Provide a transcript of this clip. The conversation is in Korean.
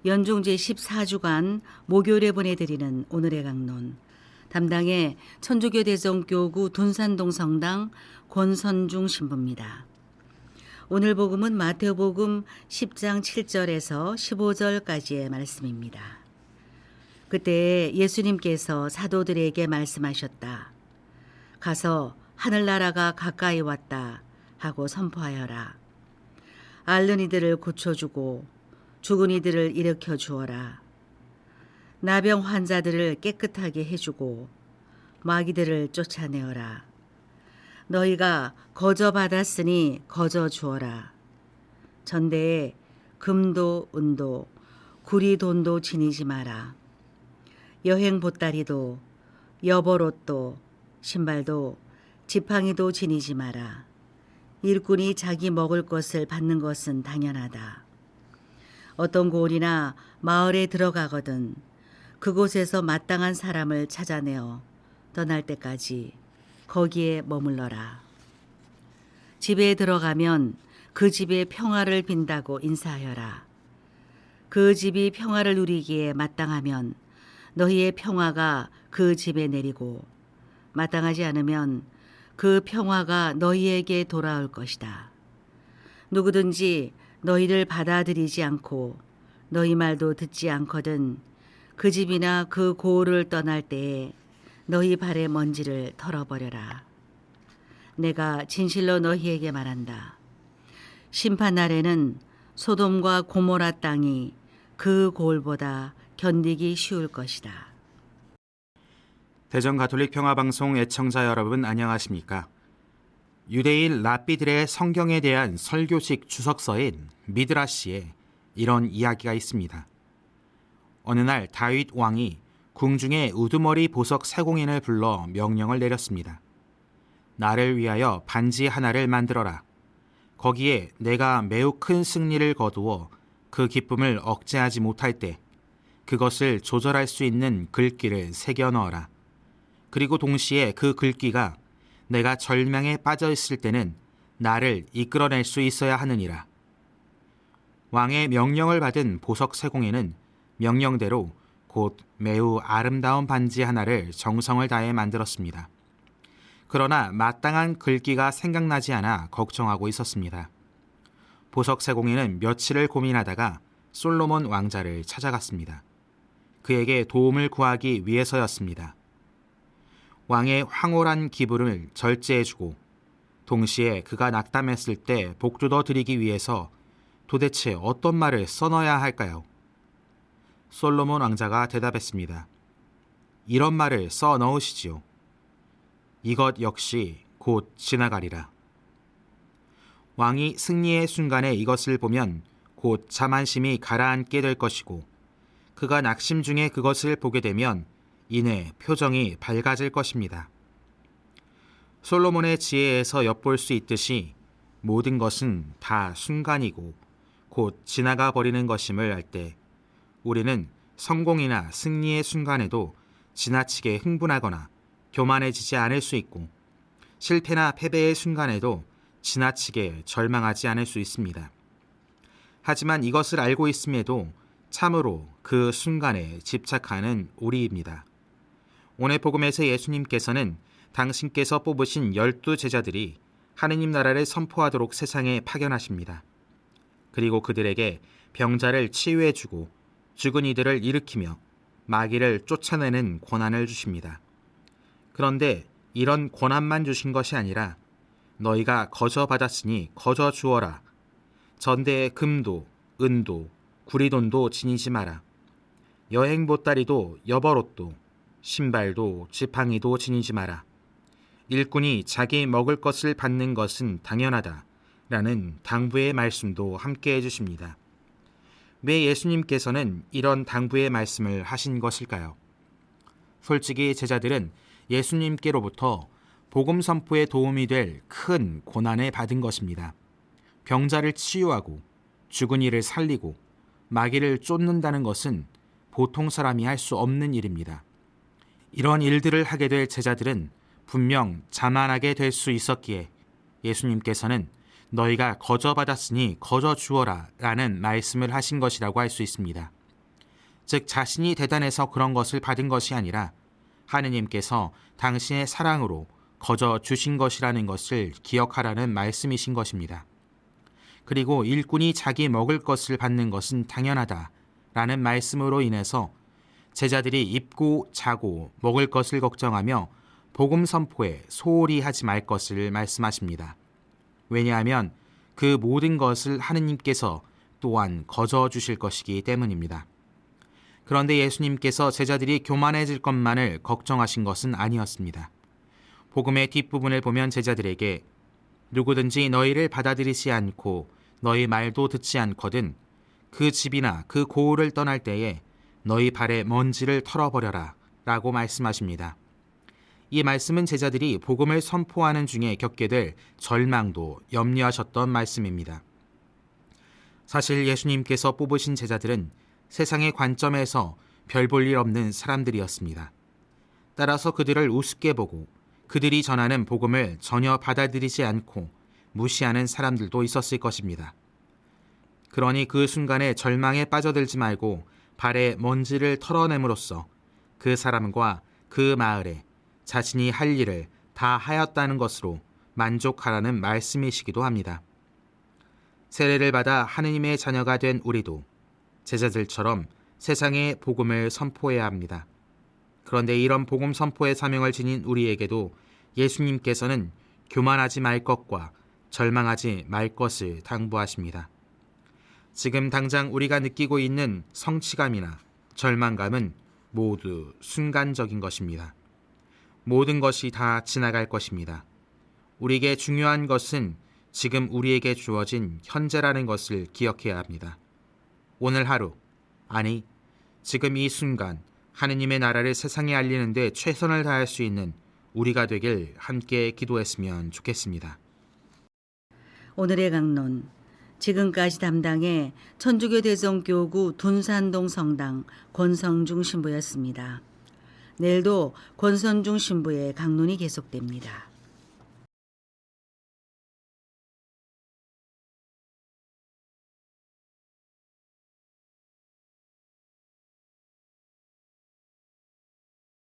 연중 제14주간 목요일에 보내드리는 오늘의 강론. 담당의 천주교 대성교구 둔산동 성당 권선중 신부입니다. 오늘 복음은 마태복음 10장 7절에서 15절까지의 말씀입니다. 그때 예수님께서 사도들에게 말씀하셨다. 가서 하늘나라가 가까이 왔다 하고 선포하여라. 앓는 이들을 고쳐주고 죽은 이들을 일으켜 주어라. 나병 환자들을 깨끗하게 해주고 마귀들을 쫓아내어라. 너희가 거저 받았으니 거저 주어라. 전대에 금도 은도 구리 돈도 지니지 마라. 여행 보따리도 여벌옷도 신발도 지팡이도 지니지 마라. 일꾼이 자기 먹을 것을 받는 것은 당연하다. 어떤 고을이나 마을에 들어가거든 그곳에서 마땅한 사람을 찾아내어 떠날 때까지 거기에 머물러라. 집에 들어가면 그 집에 평화를 빈다고 인사하여라. 그 집이 평화를 누리기에 마땅하면 너희의 평화가 그 집에 내리고 마땅하지 않으면 그 평화가 너희에게 돌아올 것이다. 누구든지 너희를 받아들이지 않고 너희 말도 듣지 않거든 그 집이나 그 고을을 떠날 때에 너희 발의 먼지를 털어버려라. 내가 진실로 너희에게 말한다. 심판날에는 소돔과 고모라 땅이 그 고을보다 견디기 쉬울 것이다. 대전 가톨릭 평화방송 애청자 여러분 안녕하십니까? 유대인 랍비들의 성경에 대한 설교식 주석서인 미드라시에 이런 이야기가 있습니다. 어느 날 다윗 왕이 궁중에 우두머리 보석 세공인을 불러 명령을 내렸습니다. 나를 위하여 반지 하나를 만들어라. 거기에 내가 매우 큰 승리를 거두어 그 기쁨을 억제하지 못할 때 그것을 조절할 수 있는 글귀를 새겨 넣어라. 그리고 동시에 그 글귀가 내가 절망에 빠져 있을 때는 나를 이끌어낼 수 있어야 하느니라. 왕의 명령을 받은 보석 세공인은 명령대로 곧 매우 아름다운 반지 하나를 정성을 다해 만들었습니다. 그러나 마땅한 글귀가 생각나지 않아 걱정하고 있었습니다. 보석 세공인은 며칠을 고민하다가 솔로몬 왕자를 찾아갔습니다. 그에게 도움을 구하기 위해서였습니다. 왕의 황홀한 기분을 절제해주고 동시에 그가 낙담했을 때 복돋워 드리기 위해서 도대체 어떤 말을 써넣어야 할까요? 솔로몬 왕자가 대답했습니다. 이런 말을 써넣으시지요. 이것 역시 곧 지나가리라. 왕이 승리의 순간에 이것을 보면 곧 자만심이 가라앉게 될 것이고 그가 낙심 중에 그것을 보게 되면 이내 표정이 밝아질 것입니다. 솔로몬의 지혜에서 엿볼 수 있듯이 모든 것은 다 순간이고 곧 지나가 버리는 것임을 알 때 우리는 성공이나 승리의 순간에도 지나치게 흥분하거나 교만해지지 않을 수 있고 실패나 패배의 순간에도 지나치게 절망하지 않을 수 있습니다. 하지만 이것을 알고 있음에도 참으로 그 순간에 집착하는 우리입니다. 오늘 복음에서 예수님께서는 당신께서 뽑으신 12 제자들이 하느님 나라를 선포하도록 세상에 파견하십니다. 그리고 그들에게 병자를 치유해주고 죽은 이들을 일으키며 마귀를 쫓아내는 권한을 주십니다. 그런데 이런 권한만 주신 것이 아니라 너희가 거저 받았으니 거저 주어라. 전대에 금도 은도 구리돈도 지니지 마라. 여행 보따리도 여벌옷도 신발도 지팡이도 지니지 마라. 일꾼이 자기 먹을 것을 받는 것은 당연하다 라는 당부의 말씀도 함께 해주십니다. 왜 예수님께서는 이런 당부의 말씀을 하신 것일까요? 솔직히 제자들은 예수님께로부터 복음 선포에 도움이 될 큰 고난을 받은 것입니다. 병자를 치유하고 죽은 이를 살리고 마귀를 쫓는다는 것은 보통 사람이 할 수 없는 일입니다. 이런 일들을 하게 될 제자들은 분명 자만하게 될 수 있었기에 예수님께서는 너희가 거저 받았으니 거저 주어라 라는 말씀을 하신 것이라고 할 수 있습니다. 즉 자신이 대단해서 그런 것을 받은 것이 아니라 하느님께서 당신의 사랑으로 거저 주신 것이라는 것을 기억하라는 말씀이신 것입니다. 그리고 일꾼이 자기 먹을 것을 받는 것은 당연하다라는 말씀으로 인해서 제자들이 입고 자고 먹을 것을 걱정하며 복음 선포에 소홀히 하지 말 것을 말씀하십니다. 왜냐하면 그 모든 것을 하느님께서 또한 거저 주실 것이기 때문입니다. 그런데 예수님께서 제자들이 교만해질 것만을 걱정하신 것은 아니었습니다. 복음의 뒷부분을 보면 제자들에게 누구든지 너희를 받아들이지 않고 너희 말도 듣지 않거든 그 집이나 그 고을을 떠날 때에 너희 발에 먼지를 털어버려라 라고 말씀하십니다. 이 말씀은 제자들이 복음을 선포하는 중에 겪게 될 절망도 염려하셨던 말씀입니다. 사실 예수님께서 뽑으신 제자들은 세상의 관점에서 별 볼 일 없는 사람들이었습니다. 따라서 그들을 우습게 보고 그들이 전하는 복음을 전혀 받아들이지 않고 무시하는 사람들도 있었을 것입니다. 그러니 그 순간에 절망에 빠져들지 말고 발에 먼지를 털어냄으로써 그 사람과 그 마을에 자신이 할 일을 다 하였다는 것으로 만족하라는 말씀이시기도 합니다. 세례를 받아 하느님의 자녀가 된 우리도 제자들처럼 세상에 복음을 선포해야 합니다. 그런데 이런 복음 선포의 사명을 지닌 우리에게도 예수님께서는 교만하지 말 것과 절망하지 말 것을 당부하십니다. 지금 당장 우리가 느끼고 있는 성취감이나 절망감은 모두 순간적인 것입니다. 모든 것이 다 지나갈 것입니다. 우리에게 중요한 것은 지금 우리에게 주어진 현재라는 것을 기억해야 합니다. 오늘 하루, 아니 지금 이 순간 하느님의 나라를 세상에 알리는 데 최선을 다할 수 있는 우리가 되길 함께 기도했으면 좋겠습니다. 오늘의 강론, 지금까지 담당해 천주교 대성교구 둔산동 성당 권성중 신부였습니다. 내일도 권성중 신부의 강론이 계속됩니다.